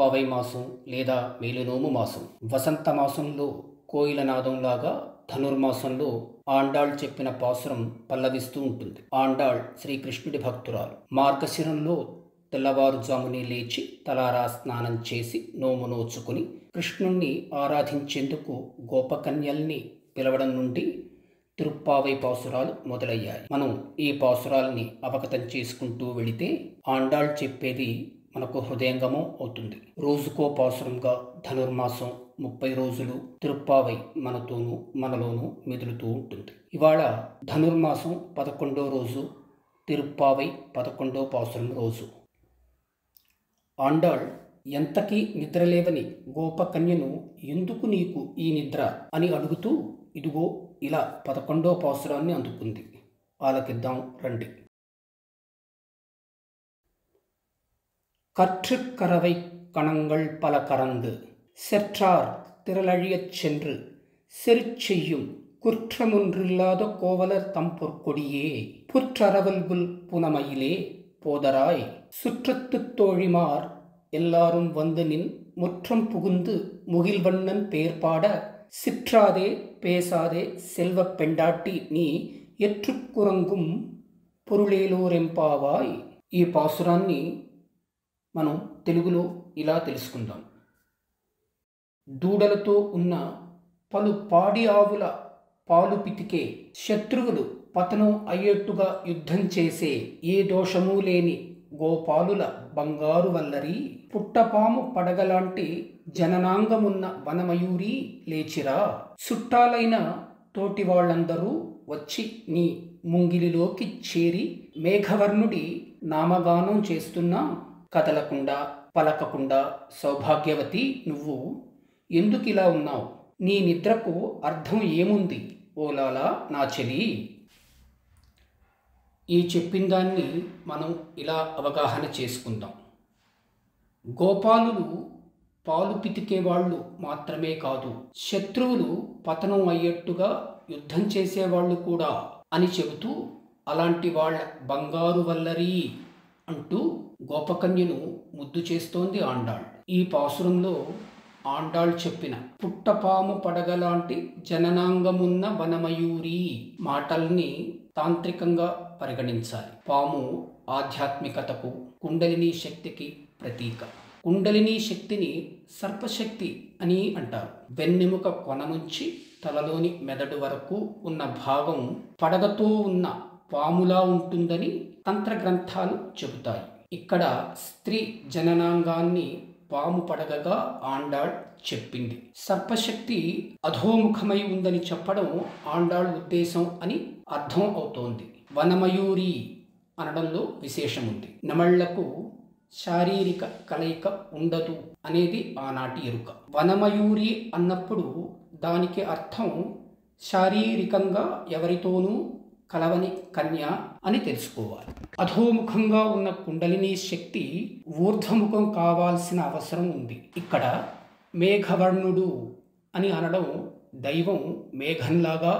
తిరుప్పావై మాసం లేదా మేలునోము మాసం. వసంత మాసంలో కోయిల నాదంలాగా ధనుర్మాసంలో ఆండాళ్ చెప్పిన పాసురం పల్లవిస్తూ ఉంటుంది. ఆండాళ్ శ్రీకృష్ణుడి భక్తురాలు. మార్గశిరంలో తెల్లవారుజామునే లేచి తలారా స్నానం చేసి నోము నోచుకుని కృష్ణుణ్ణి ఆరాధించేందుకు గోపకన్యల్ని పిలవడం నుండి తిరుప్పావై పాసురాలు మొదలయ్యాయి. మనం ఈ పాసురాలని అవగతం చేసుకుంటూ వెళితే ఆండాళ్ చెప్పేది మనకు హృదయంగమం అవుతుంది. రోజుకో పాసురంగా ధనుర్మాసం 30 రోజులు తిరుప్పావై మనతోనూ మనలోనూ మెదులుతూ ఉంటుంది. ఇవాళ ధనుర్మాసం 11వ రోజు, తిరుప్పావై 11వ పాసురం రోజు. ఆండాళ్ ఎంతకీ నిద్రలేవని గోపకన్యను ఎందుకు నీకు ఈ నిద్ర అని అడుగుతూ ఇదిగో ఇలా 11వ పాసురాన్ని అందుకుంది. ఆలకిద్దాం రండి. கற்றுக்கரவை கணங்கள் பல கறந்து செற்றார் திரளழியச் சென்று செருச்செய்யும் குற்றமொன்றில்லாத கோவலர் தம் பொற்கொடியே புற்றரவல்குல் புனமையிலே போதராய் சுற்றத்துத் தோழிமார் எல்லாரும் வந்து நின் முற்றம் புகுந்து முகில்வண்ணன் பேர் பாட சிற்றாதே பேசாதே செல்வப் பெண்டாட்டி நீ ఎట్టుకురంగుం పొరులేలోరెంపావాయ్. ఈ పాసురాన్ని మనం తెలుగులో ఇలా తెలుసుకుందాం. దూడలతో ఉన్న పలు పాడి ఆవుల పాలు పితికే శత్రువులు పతనం అయ్యేట్టుగా యుద్ధం చేసే ఏ దోషమూ లేని గోపాలుల బంగారు వల్లరి పుట్టపాము పడగలాంటి జననాంగమున్న వనమయూరి లేచిరా. చుట్టాలైన తోటి వాళ్ళందరూ వచ్చి నీ ముంగిలిలోకి చేరి మేఘవర్ణుడి నామగానం చేస్తున్నా కదలకుండా పలకకుండా సౌభాగ్యవతి నువ్వు ఎందుకిలా ఉన్నావు? నీ నిద్రకు అర్థం ఏముంది ఓలాలా నా చెలి? ఈ చెప్పిందాన్ని మనం ఇలా అవగాహన చేసుకుందాం. గోపాలులు పాలు పితికేవాళ్ళు మాత్రమే కాదు, శత్రువులు పతనం అయ్యేట్టుగా యుద్ధం చేసేవాళ్ళు కూడా అని చెబుతూ అలాంటి వాళ్ళ బంగారు వల్లరి అంటూ గోపకన్యను ముద్దు చేస్తోంది ఆండాళ్. ఈ పాసురంలో ఆండాళ్ చెప్పిన పుట్టపాము పడగలాంటి జననాంగమున్న వనమయూరి మాటల్ని తాంత్రికంగా పరిగణించాలి. పాము ఆధ్యాత్మికతకు, కుండలిని శక్తికి ప్రతీక. కుండలిని శక్తిని సర్పశక్తి అని అంటారు. వెన్నెముక కొన నుంచి తలలోని మెదడు వరకు ఉన్న భాగం పడగతో ఉన్న పాములా ఉంటుందని తంత్ర గ్రంథాలు చెబుతాయి. ఇక్కడ స్త్రీ జననాంగాన్ని పాము పడగగా ఆండాళ్ చెప్పింది. సర్పశక్తి అధోముఖమై ఉందని చెప్పడం ఆండాళ్ ఉద్దేశం అని అర్థం అవుతోంది. వనమయూరి అనడంలో విశేషం ఉంది. నమళ్లకు శారీరక కలయిక ఉండదు అనేది ఆనాటి ఎరుక. వనమయూరి అన్నప్పుడు దానికి అర్థం శారీరకంగా ఎవరితోనూ కలవని కన్య అని తెలుసుకోవాలి. అధోముఖంగా ఉన్న కుండలిని శక్తి ఊర్ధ్వముఖం కావాల్సిన అవసరం ఉంది. ఇక్కడ మేఘవర్ణుడు అని అనడం దైవం మేఘంలాగా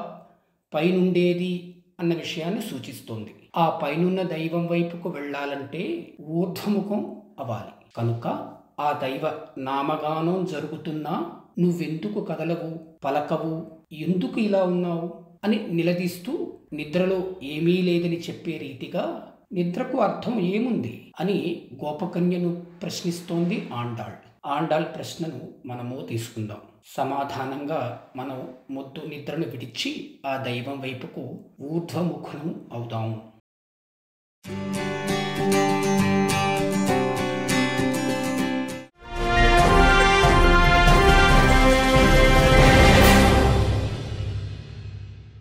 పైనుండేది అన్న విషయాన్ని సూచిస్తోంది. ఆ పైనున్న దైవం వైపుకు వెళ్ళాలంటే ఊర్ధ్వముఖం అవ్వాలి. కనుక ఆ దైవ నామగానం జరుగుతున్నా నువ్వెందుకు కదలవు, పలకవు, ఎందుకు ఇలా ఉన్నావు అని నిలదీస్తూ నిద్రలో ఏమీ లేదని చెప్పే రీతిగా నిద్రకు అర్థం ఏముంది అని గోపకన్యను ప్రశ్నిస్తోంది ఆండాళ్. ఆండాళ్ ప్రశ్నను మనము తీసుకుందాం. సమాధానంగా మనం మొద్దు నిద్రను విడిచి ఆ దైవం వైపుకు ఊర్ధ్వముఖులం అవుదాము.